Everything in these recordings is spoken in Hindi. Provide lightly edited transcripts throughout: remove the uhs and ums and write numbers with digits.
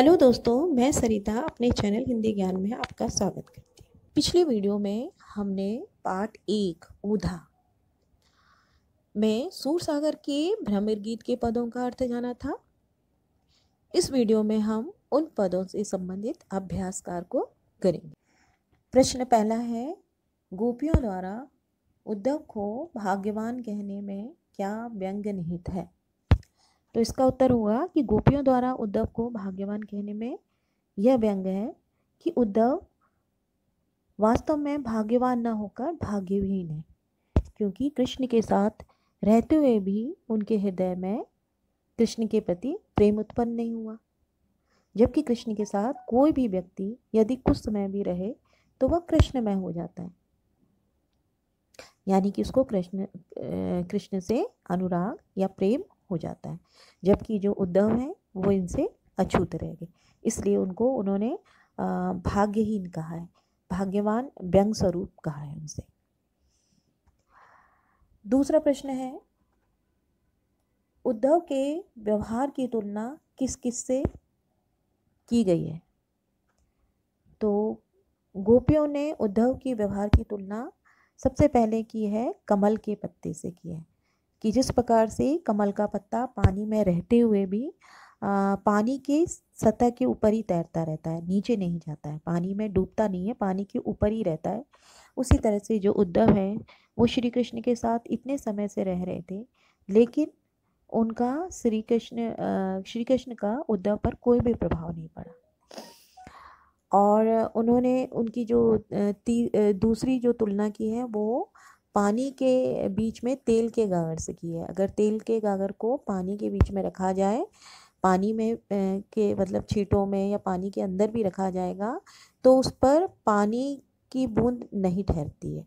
हेलो दोस्तों, मैं सरिता अपने चैनल हिंदी ज्ञान में आपका स्वागत करती हूँ। पिछली वीडियो में हमने पार्ट 1 ऊधा में सूरसागर के भ्रमर गीत के पदों का अर्थ जाना था। इस वीडियो में हम उन पदों से संबंधित अभ्यास कार्य को करेंगे। प्रश्न पहला है, गोपियों द्वारा उद्धव को भाग्यवान कहने में क्या व्यंग निहित है? तो इसका उत्तर हुआ कि गोपियों द्वारा उद्धव को भाग्यवान कहने में यह व्यंग है कि उद्धव वास्तव में भाग्यवान न होकर भाग्यहीन है, क्योंकि कृष्ण के साथ रहते हुए भी उनके हृदय में कृष्ण के प्रति प्रेम उत्पन्न नहीं हुआ। जबकि कृष्ण के साथ कोई भी व्यक्ति यदि कुछ समय भी रहे तो वह कृष्णमय हो जाता है, यानी कि उसको कृष्ण से अनुराग या प्रेम हो जाता है। जबकि जो उद्धव है वो इनसे अछूत रह गए, इसलिए उन्होंने भाग्यहीन कहा है, भाग्यवान व्यंग स्वरूप कहा है उनसे। दूसरा प्रश्न है, उद्धव के व्यवहार की तुलना किस किस से की गई है? तो गोपियों ने उद्धव के व्यवहार की तुलना सबसे पहले की है कमल के पत्ते से की है, कि जिस प्रकार से कमल का पत्ता पानी में रहते हुए भी पानी के सतह के ऊपर ही तैरता रहता है, नीचे नहीं जाता है, पानी में डूबता नहीं है, पानी के ऊपर ही रहता है। उसी तरह से जो उद्धव है वो श्री कृष्ण के साथ इतने समय से रह रहे थे, लेकिन उनका श्री कृष्ण का उद्धव पर कोई भी प्रभाव नहीं पड़ा। और उन्होंने उनकी जो दूसरी जो तुलना की है वो पानी के बीच में तेल के गागर से की है। अगर तेल के गागर को पानी के बीच में रखा जाए, पानी में के मतलब छींटों में या पानी के अंदर भी रखा जाएगा तो उस पर पानी की बूंद नहीं ठहरती है,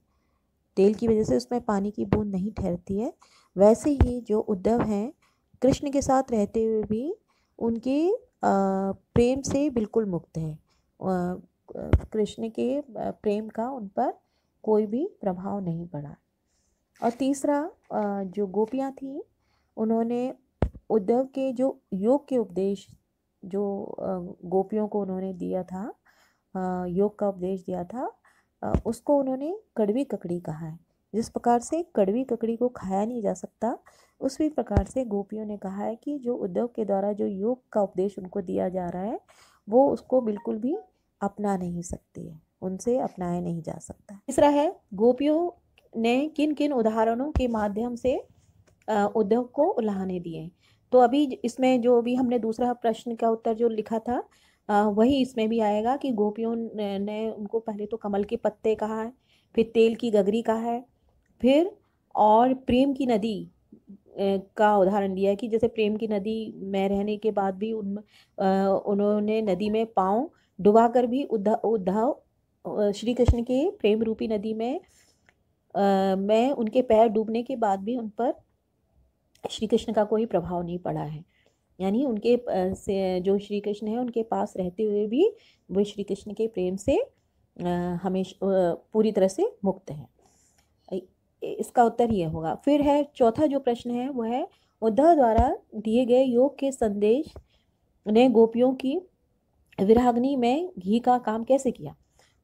तेल की वजह से उसमें पानी की बूंद नहीं ठहरती है। वैसे ही जो उद्धव हैं कृष्ण के साथ रहते हुए भी उनके प्रेम से बिल्कुल मुक्त हैं, कृष्ण के प्रेम का उन पर कोई भी प्रभाव नहीं पड़ा। और तीसरा, जो गोपियाँ थीं उन्होंने उद्धव के जो योग के उपदेश जो गोपियों को उन्होंने दिया था, योग का उपदेश दिया था, उसको उन्होंने कड़वी ककड़ी कहा है। जिस प्रकार से कड़वी ककड़ी को खाया नहीं जा सकता, उसी प्रकार से गोपियों ने कहा है कि जो उद्धव के द्वारा जो योग का उपदेश उनको दिया जा रहा है वो उसको बिल्कुल भी अपना नहीं सकती है, उनसे अपनाया नहीं जा सकता। तीसरा है, गोपियों ने किन किन उदाहरणों के माध्यम से उद्धव को उल्हाने दिए। तो अभी इसमें जो भी हमने दूसरा प्रश्न का उत्तर जो लिखा था वही इसमें भी आएगा कि गोपियों ने उनको पहले तो कमल के पत्ते कहा है, फिर तेल की गगरी कहा है, फिर और प्रेम की नदी का उदाहरण दिया है कि जैसे प्रेम की नदी में रहने के बाद भी उन्होंने नदी में पाँव डुबाकर भी उद्धव श्री कृष्ण के प्रेम रूपी नदी में उनके पैर डूबने के बाद भी उन पर श्री कृष्ण का कोई प्रभाव नहीं पड़ा है, यानी उनके से जो श्री कृष्ण है उनके पास रहते हुए भी वो श्री कृष्ण के प्रेम से हमेशा पूरी तरह से मुक्त हैं। इसका उत्तर ये होगा। फिर है चौथा जो प्रश्न है वो है, उद्धव द्वारा दिए गए योग के संदेश ने गोपियों की विराग्नि में घी का काम कैसे किया?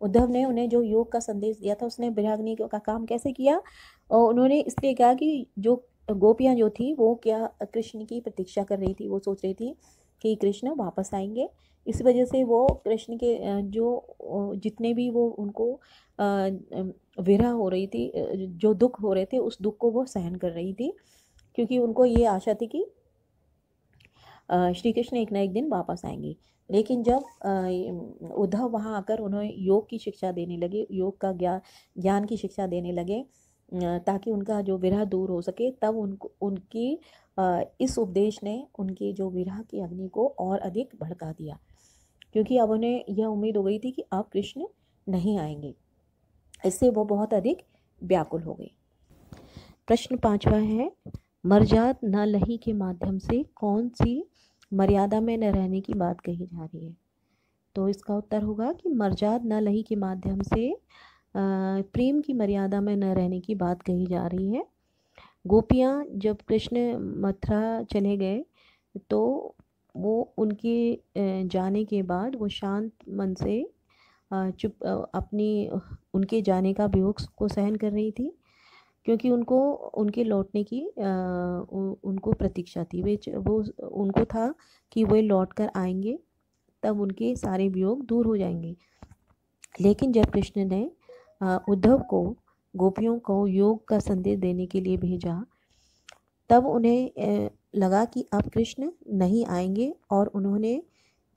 उद्धव ने उन्हें जो योग का संदेश दिया था उसने विराग्नि का काम कैसे किया? और उन्होंने इसलिए कहा कि जो गोपियाँ जो थी वो क्या कृष्ण की प्रतीक्षा कर रही थी, वो सोच रही थी कि कृष्ण वापस आएंगे। इस वजह से वो कृष्ण के जो जितने भी वो उनको विरह हो रही थी, जो दुख हो रहे थे उस दुख को वो सहन कर रही थी, क्योंकि उनको ये आशा थी कि श्री कृष्ण एक ना एक दिन वापस आएंगे। लेकिन जब उद्धव वहाँ आकर उन्हें योग की शिक्षा देने लगे, योग का ज्ञान की शिक्षा देने लगे ताकि उनका जो विरह दूर हो सके, तब उनकी इस उपदेश ने उनकी जो विरह की अग्नि को और अधिक भड़का दिया, क्योंकि अब उन्हें यह उम्मीद हो गई थी कि अब कृष्ण नहीं आएंगे। इससे वो बहुत अधिक व्याकुल हो गई। प्रश्न 5वां है, मर्याद न लही के माध्यम से कौन सी मर्यादा में न रहने की बात कही जा रही है? तो इसका उत्तर होगा कि मर्याद न लही के माध्यम से प्रेम की मर्यादा में न रहने की बात कही जा रही है। गोपियाँ जब कृष्ण मथुरा चले गए तो वो उनके जाने के बाद वो शांत मन से अपनी उनके जाने का वियोग को सहन कर रही थी, क्योंकि उनको उनके लौटने की उनको प्रतीक्षा थी। वो उनको था कि वे लौट कर आएंगे, तब उनके सारे वियोग दूर हो जाएंगे। लेकिन जब कृष्ण ने उद्धव को गोपियों को योग का संदेश देने के लिए भेजा, तब उन्हें लगा कि अब कृष्ण नहीं आएंगे और उन्होंने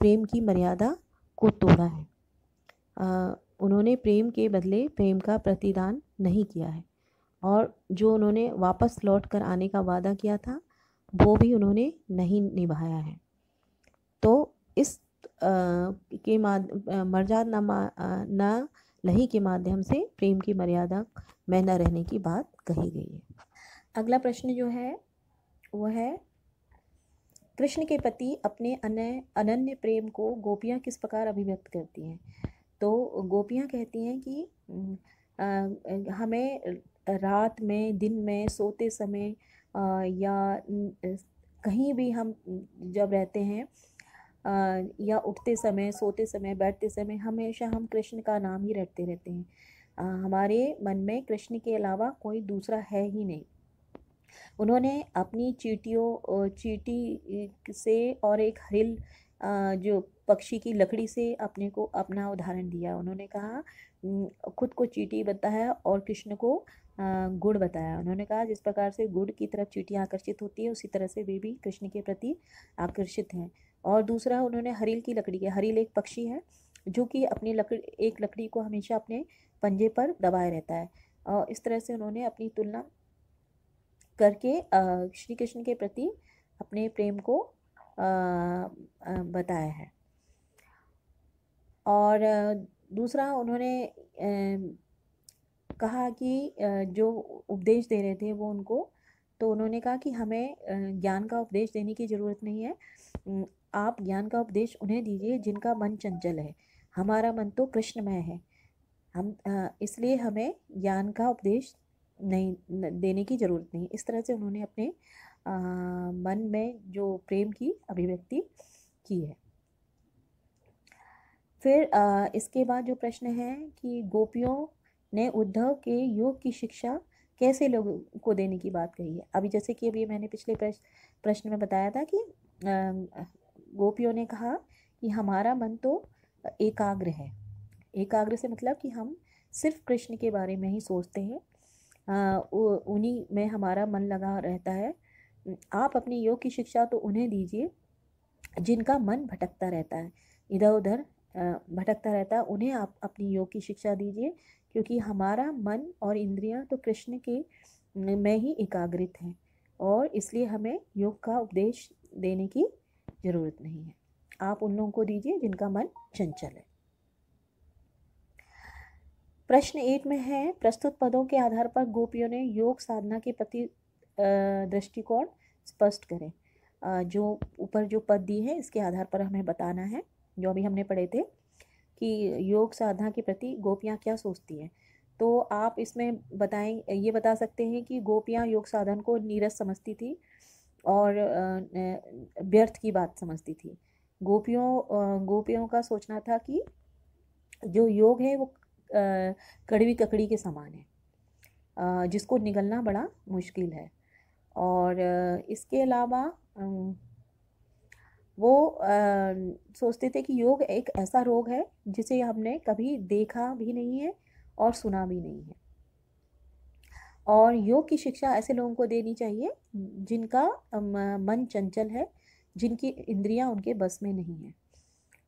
प्रेम की मर्यादा को तोड़ा है। उन्होंने प्रेम के बदले प्रेम का प्रतिदान नहीं किया है, और जो उन्होंने वापस लौट कर आने का वादा किया था वो भी उन्होंने नहीं निभाया है। तो इस के मर्यादा न लही के माध्यम से प्रेम की मर्यादा में न रहने की बात कही गई है। अगला प्रश्न जो है वो है, कृष्ण के प्रति अपने अनन्य प्रेम को गोपियाँ किस प्रकार अभिव्यक्त करती हैं? तो गोपियाँ कहती हैं कि हमें रात में, दिन में, सोते समय या कहीं भी हम जब रहते हैं, या उठते समय, सोते समय, बैठते समय, हमेशा हम कृष्ण का नाम ही रटते रहते हैं। हमारे मन में कृष्ण के अलावा कोई दूसरा है ही नहीं। उन्होंने अपनी चींटी से और एक हरिल जो पक्षी की लकड़ी से अपना उदाहरण दिया। उन्होंने कहा, खुद को चींटी बताया और कृष्ण को गुड़ बताया। उन्होंने कहा जिस प्रकार से गुड़ की तरफ चींटियाँ आकर्षित होती है, उसी तरह से वे भी कृष्ण के प्रति आकर्षित हैं। और दूसरा, उन्होंने हरिल की लकड़ी है। हरिल एक पक्षी है जो कि अपनी एक लकड़ी को हमेशा अपने पंजे पर दबाए रहता है। और इस तरह से उन्होंने अपनी तुलना करके श्री कृष्ण के प्रति अपने प्रेम को बताया है। और दूसरा, उन्होंने कहा कि जो उपदेश दे रहे थे वो उनको, तो उन्होंने कहा कि हमें ज्ञान का उपदेश देने की ज़रूरत नहीं है। आप ज्ञान का उपदेश उन्हें दीजिए जिनका मन चंचल है। हमारा मन तो कृष्णमय है, हम इसलिए हमें ज्ञान का उपदेश नहीं देने की ज़रूरत नहीं। इस तरह से उन्होंने अपने मन में जो प्रेम की अभिव्यक्ति की है। फिर इसके बाद जो प्रश्न है कि गोपियों ने उद्धव के योग की शिक्षा कैसे लोगों को देने की बात कही है। अभी जैसे कि अभी मैंने पिछले प्रश्न में बताया था कि गोपियों ने कहा कि हमारा मन तो एकाग्र है। एकाग्र से मतलब कि हम सिर्फ कृष्ण के बारे में ही सोचते हैं, उन्हीं में हमारा मन लगा रहता है। आप अपनी योग की शिक्षा तो उन्हें दीजिए जिनका मन भटकता रहता है, इधर उधर भटकता रहता है, उन्हें आप अपनी योग की शिक्षा दीजिए, क्योंकि हमारा मन और इंद्रियां तो कृष्ण के में ही एकाग्रित हैं, और इसलिए हमें योग का उपदेश देने की ज़रूरत नहीं है। आप उन लोगों को दीजिए जिनका मन चंचल है। प्रश्न 8 में है, प्रस्तुत पदों के आधार पर गोपियों ने योग साधना के प्रति दृष्टिकोण स्पष्ट करें। जो ऊपर जो पद दी है इसके आधार पर हमें बताना है, जो अभी हमने पढ़े थे कि योग साधना के प्रति गोपियाँ क्या सोचती हैं। तो आप इसमें ये बता सकते हैं कि गोपियाँ योग साधन को नीरस समझती थी और व्यर्थ की बात समझती थी। गोपियों का सोचना था कि जो योग है वो कड़वी ककड़ी के समान है, जिसको निगलना बड़ा मुश्किल है। और इसके अलावा वो सोचते थे कि योग एक ऐसा रोग है जिसे हमने कभी देखा भी नहीं है और सुना भी नहीं है, और योग की शिक्षा ऐसे लोगों को देनी चाहिए जिनका मन चंचल है, जिनकी इंद्रियां उनके बस में नहीं है,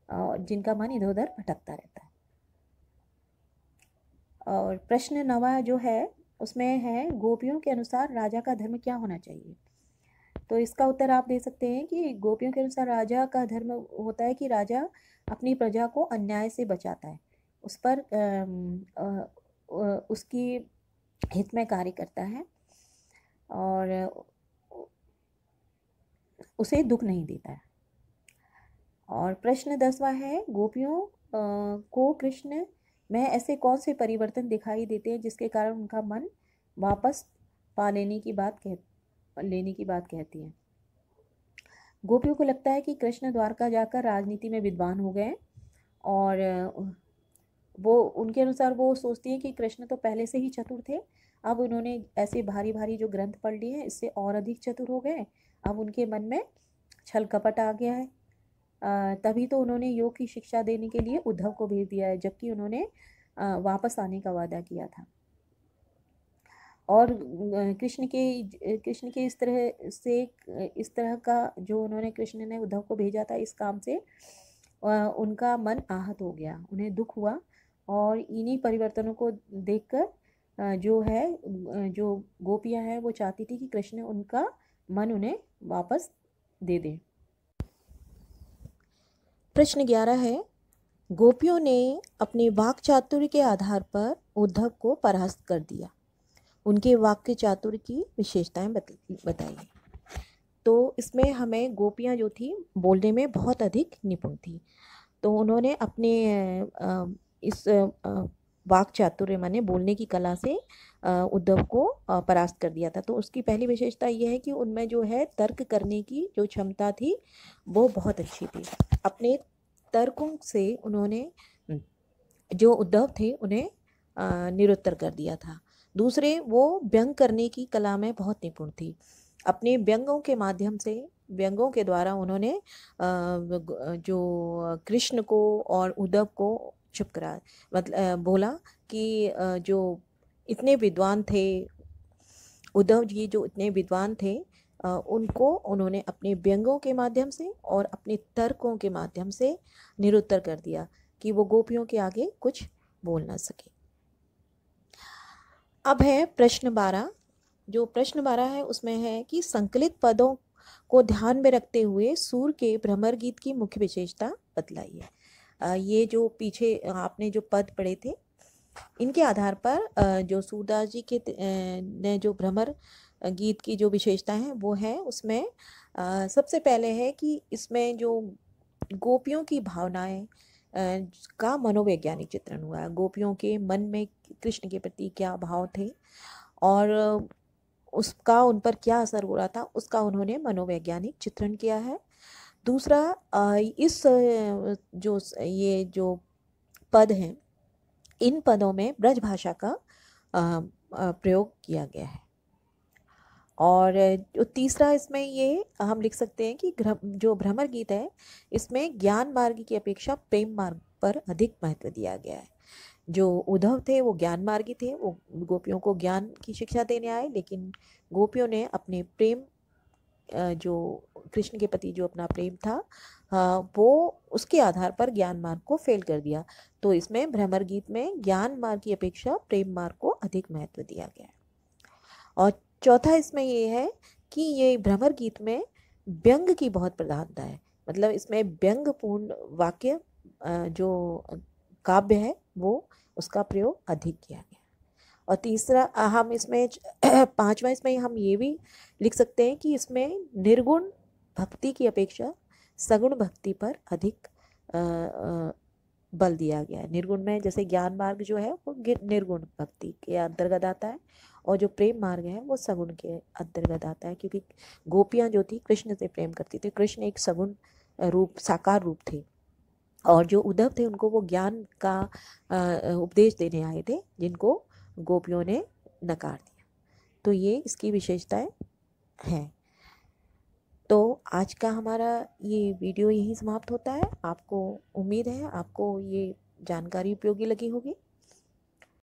और जिनका मन इधर उधर भटकता रहता है। और प्रश्न 9 जो है उसमें है, गोपियों के अनुसार राजा का धर्म क्या होना चाहिए। तो इसका उत्तर आप दे सकते हैं कि गोपियों के अनुसार राजा का धर्म होता है कि राजा अपनी प्रजा को अन्याय से बचाता है, उस पर उसकी हित में कार्य करता है और उसे दुख नहीं देता है। और प्रश्न 10वां है, गोपियों को कृष्ण में ऐसे कौन से परिवर्तन दिखाई देते हैं जिसके कारण उनका मन वापस पा लेने की बात कहती हैं। गोपियों को लगता है कि कृष्ण द्वारका जाकर राजनीति में विद्वान हो गए और वो उनके अनुसार वो सोचती हैं कि कृष्ण तो पहले से ही चतुर थे, अब उन्होंने ऐसे भारी भारी जो ग्रंथ पढ़ लिए हैं इससे और अधिक चतुर हो गए। अब उनके मन में छल कपट आ गया है। तभी तो उन्होंने योग की शिक्षा देने के लिए उद्धव को भेज दिया है, जबकि उन्होंने वापस आने का वादा किया था। और कृष्ण के इस तरह का जो उन्होंने कृष्ण ने उद्धव को भेजा था इस काम से उनका मन आहत हो गया, उन्हें दुख हुआ। और इन्हीं परिवर्तनों को देखकर जो गोपियां हैं वो चाहती थी कि कृष्ण उनका मन उन्हें वापस दे दें। प्रश्न 11 है, गोपियों ने अपने वाक् चातुर्य के आधार पर उद्धव को परास्त कर दिया, उनके वाक्य चातुर्य की विशेषताएं बताइए। तो इसमें हमें गोपियां जो थी बोलने में बहुत अधिक निपुण थी, तो उन्होंने अपने इस वाक् चातुर्य माने बोलने की कला से उद्धव को परास्त कर दिया था। तो उसकी पहली विशेषता यह है कि उनमें जो है तर्क करने की जो क्षमता थी वो बहुत अच्छी थी। अपने तर्कों से उन्होंने जो उद्धव थे उन्हें निरुत्तर कर दिया था। दूसरे, वो व्यंग करने की कला में बहुत निपुण थी। अपने व्यंगों के माध्यम से, व्यंगों के द्वारा उन्होंने जो कृष्ण को और उद्धव को चुप करा, मतलब बोला कि जो इतने विद्वान थे, उद्धव जी जो इतने विद्वान थे, उनको उन्होंने अपने व्यंगों के माध्यम से और अपने तर्कों के माध्यम से निरुत्तर कर दिया कि वो गोपियों के आगे कुछ बोल ना सके। अब है प्रश्न 12। जो प्रश्न 12 है उसमें है कि संकलित पदों को ध्यान में रखते हुए सूर के भ्रमर गीत की मुख्य विशेषता बतलाइए। ये जो पीछे आपने जो पद पढ़े थे इनके आधार पर जो सूरदास जी के ने जो भ्रमर गीत की जो विशेषता है वो है, उसमें सबसे पहले है कि इसमें जो गोपियों की भावनाएं का मनोवैज्ञानिक चित्रण हुआ है। गोपियों के मन में कृष्ण के प्रति क्या भाव थे और उसका उन पर क्या असर हो रहा था, उसका उन्होंने मनोवैज्ञानिक चित्रण किया है। दूसरा, इस ये जो पद हैं, इन पदों में ब्रज भाषा का प्रयोग किया गया है। और जो तीसरा इसमें ये हम लिख सकते हैं कि जो भ्रमर गीत है इसमें ज्ञान मार्ग की अपेक्षा प्रेम मार्ग पर अधिक महत्व दिया गया है। जो उद्धव थे वो ज्ञान मार्गी थे, वो गोपियों को ज्ञान की शिक्षा देने आए, लेकिन गोपियों ने अपने प्रेम जो कृष्ण के प्रति जो अपना प्रेम था वो उसके आधार पर ज्ञान मार्ग को फेल कर दिया। तो इसमें भ्रमर गीत में ज्ञान मार्ग की अपेक्षा प्रेम मार्ग को अधिक महत्व दिया गया है। और चौथा इसमें ये है कि ये भ्रमर गीत में व्यंग की बहुत प्रधानता है, मतलब इसमें व्यंगपूर्ण वाक्य जो काव्य है वो उसका प्रयोग अधिक किया गया। और तीसरा हम इसमें पांचवा इसमें हम ये भी लिख सकते हैं कि इसमें निर्गुण भक्ति की अपेक्षा सगुण भक्ति पर अधिक बल दिया गया है। निर्गुण में जैसे ज्ञान मार्ग जो है वो निर्गुण भक्ति के अंतर्गत आता है और जो प्रेम मार्ग है वो सगुण के अंतर्गत आता है, क्योंकि गोपियां जो थी कृष्ण से प्रेम करती थी। कृष्ण एक सगुण रूप, साकार रूप थे, और जो उद्धव थे उनको वो ज्ञान का उपदेश देने आए थे, जिनको गोपियों ने नकार दिया। तो ये इसकी विशेषताएं हैं। तो आज का हमारा ये वीडियो यहीं समाप्त होता है। आपको उम्मीद है आपको ये जानकारी उपयोगी लगी होगी।